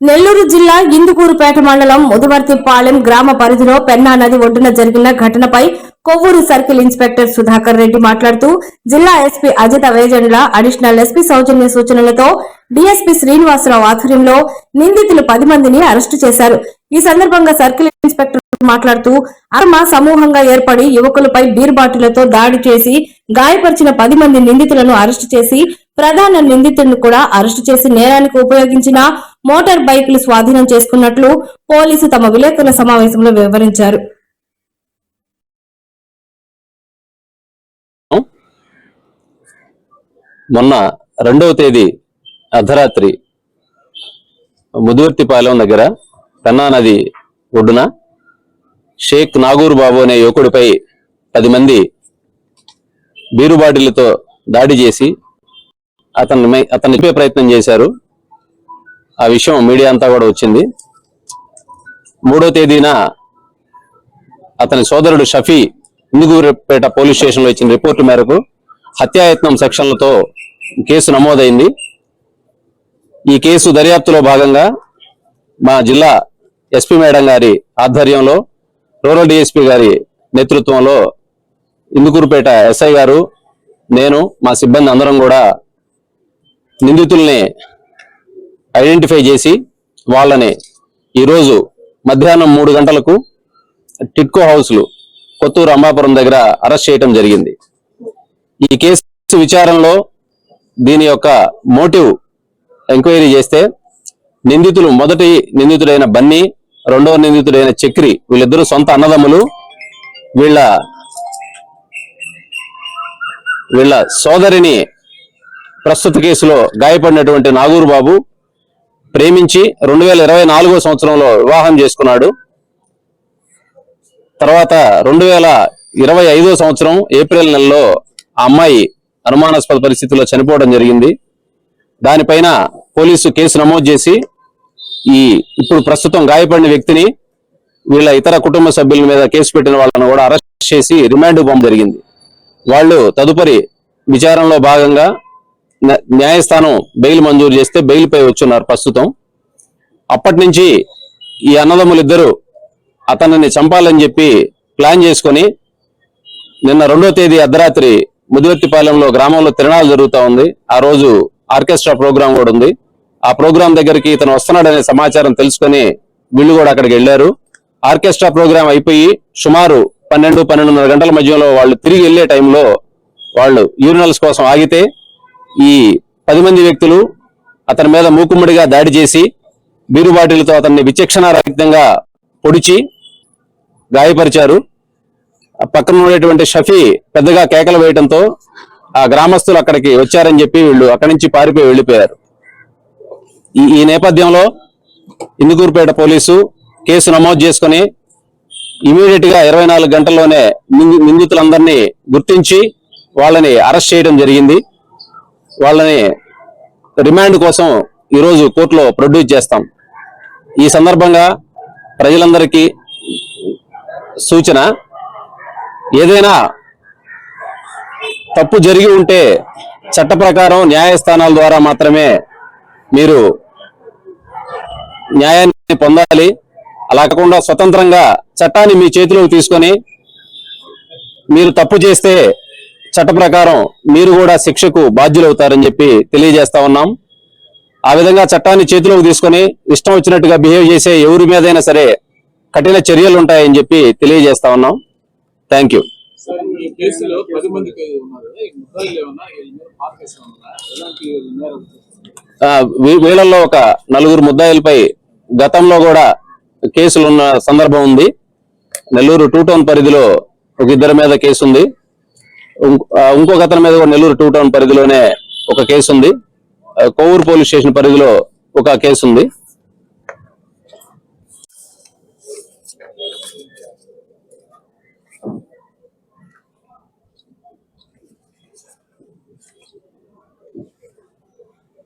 నెల్లూరు జిల్లా ఇందుకూరుపేట మండలం ముదువర్తిపాలెం గ్రామ పరిధిలో పెన్నా నది ఒడ్డున జరిగిన ఘటనపై కొవ్వూరు సర్కిల్ ఇన్స్పెక్టర్ సుధాకర్ రెడ్డి మాట్లాడుతూ జిల్లా SP Ajitha Vejandla additional SP Soujanya సూచనలతో డీఎస్పీ శ్రీనివాసరావు ఆధ్వర్యంలో నిందితులు 10 మందిని అరెస్టు చేశారు. ఈ సందర్భంగా సర్కిల్ ఇన్స్పెక్టర్ మాట్లాడుతూ అక్రమ సమూహంగా ఏర్పడి యువకులపై బీర్ బాటిళ్లతో దాడి చేసి గాయపరిచిన 10 మంది నిందితులను అరెస్టు చేసి ప్రధాన నిందితుడిని కూడా అరెస్టు చేసి నేరానికి ఉపయోగించిన మోటార్ బైకులు స్వాధీనం చేసుకున్నట్లు పోలీసు తమ విలేకరుల సమావేశంలో వివరించారు. మొన్న 2వ తేదీ అర్ధరాత్రి ముదువర్తిపాలెం దగ్గర పెన్నా నది ఒడ్డున షేక్ నాగూర్ బాబు అనే యువకుడిపై 10 మంది బీరు బాటిళ్లతో దాడి చేసి అతన్ని నింపే ప్రయత్నం చేశారు. ఆ విషయం మీడియా అంతా కూడా వచ్చింది. 3వ తేదీన అతని సోదరుడు షఫీ ఇందుకూరుపేట పోలీస్ స్టేషన్లో ఇచ్చిన రిపోర్టు మేరకు హత్యాయత్నం సెక్షన్లతో కేసు నమోదైంది. ఈ కేసు దర్యాప్తులో భాగంగా మా జిల్లా ఎస్పీ మేడం గారి ఆధ్వర్యంలో రూరల్ డిఎస్పీ గారి నేతృత్వంలో ఇందుకూరుపేట ఎస్ఐ గారు, నేను, మా సిబ్బంది అందరం కూడా నిందితుల్ని ఐడెంటిఫై చేసి వాళ్ళని ఈరోజు మధ్యాహ్నం 3 గంటలకు టిట్కో హౌస్లు కొత్తూరు అంబాపురం దగ్గర అరెస్ట్ చేయడం జరిగింది. ఈ కేసు విచారణలో దీని యొక్క మోటివ్ ఎంక్వైరీ చేస్తే నిందితులు మొదటి నిందితుడైన బన్నీ, 2వ నిందితుడైన చక్రి వీళ్ళిద్దరూ సొంత అన్నదమ్ములు. వీళ్ళ సోదరిని ప్రస్తుత కేసులో గాయపడినటువంటి నాగూర్ బాబు ప్రేమించి 2024వ సంవత్సరంలో వివాహం చేసుకున్నాడు. తర్వాత 2025వ సంవత్సరం ఏప్రిల్ నెలలో ఆ అమ్మాయి అనుమానాస్పద పరిస్థితుల్లో చనిపోవడం జరిగింది. దానిపైన పోలీసు కేసు నమోదు చేసి ఇప్పుడు ప్రస్తుతం గాయపడిన వ్యక్తిని, వీళ్ళ ఇతర కుటుంబ సభ్యుల మీద కేసు పెట్టిన వాళ్ళను కూడా అరెస్ట్ చేసి రిమాండ్ పంపడం జరిగింది. వాళ్ళు తదుపరి విచారణలో భాగంగా న్యాయస్థానం బెయిల్ మంజూరు చేస్తే బెయిల్ పై వచ్చున్నారు ప్రస్తుతం. అప్పటి నుంచి ఈ అన్నదమ్ములిద్దరూ అతనిని చంపాలని చెప్పి ప్లాన్ చేసుకొని నిన్న 2వ తేదీ అర్ధరాత్రి ముదివర్తిపాలెంలో గ్రామంలో తిరణాలు జరుగుతూ ఉంది. ఆ రోజు ఆర్కెస్ట్రా ప్రోగ్రాం కూడా ఉంది. ఆ ప్రోగ్రాం దగ్గరికి ఇతను వస్తున్నాడనే సమాచారం తెలుసుకొని వీళ్ళు కూడా అక్కడికి వెళ్లారు. ఆర్కెస్ట్రా ప్రోగ్రాం అయిపోయి సుమారు 12-12:30 గంటల మధ్యలో వాళ్ళు తిరిగి వెళ్లే టైంలో వాళ్ళు యూరినల్స్ కోసం ఆగితే ఈ 10 మంది వ్యక్తులు అతని మీద మూకుమ్మడిగా దాడి చేసి బీరు బాటిలతో అతన్ని విచక్షణారహితంగా పొడిచి గాయపరిచారు. పక్కన ఉండేటువంటి షఫీ పెద్దగా కేకలు వేయడంతో ఆ గ్రామస్తులు అక్కడికి వచ్చారని చెప్పి వీళ్ళు అక్కడి నుంచి పారిపోయి వెళ్లిపోయారు. ఈ నేపథ్యంలో ఇందుకూరుపేట పోలీసు కేసు నమోదు చేసుకుని ఇమీడియట్ గా 24 గంటల్లోనే నిందితులందరినీ గుర్తించి వాళ్ళని అరెస్ట్ చేయడం జరిగింది. వాళ్ళని రిమాండ్ కోసం ఈరోజు కోర్టులో ప్రొడ్యూస్ చేస్తాం. ఈ సందర్భంగా ప్రజలందరికీ సూచన, ఏదైనా తప్పు జరిగి ఉంటే చట్ట ప్రకారం న్యాయస్థానాల ద్వారా మాత్రమే మీరు న్యాయాన్ని పొందాలి. అలా కాకుండా స్వతంత్రంగా చట్టాన్ని మీ చేతిలోకి తీసుకొని మీరు తప్పు చేస్తే చట్ట ప్రకారం మీరు కూడా శిక్షకు బాధ్యులవుతారని చెప్పి తెలియజేస్తా ఉన్నాం. ఆ విధంగా చట్టాన్ని చేతిలోకి తీసుకొని ఇష్టం వచ్చినట్టుగా బిహేవ్ చేసే ఎవరి మీదైనా సరే కఠిన చర్యలు ఉంటాయని చెప్పి తెలియజేస్తా ఉన్నాం. Thank you. వీళ్ళల్లో ఒక 4 ముద్దాయిలపై గతంలో కూడా కేసులున్న సందర్భం ఉంది. నెల్లూరు 2 టౌన్ పరిధిలో ఒక 2 మీద కేసు ఉంది. ఇంకొక అతని మీద నెల్లూరు 2 టౌన్ పరిధిలోనే ఒక కేసు ఉంది. కొవ్వూరు పోలీస్ స్టేషన్ పరిధిలో ఒక కేసు ఉంది.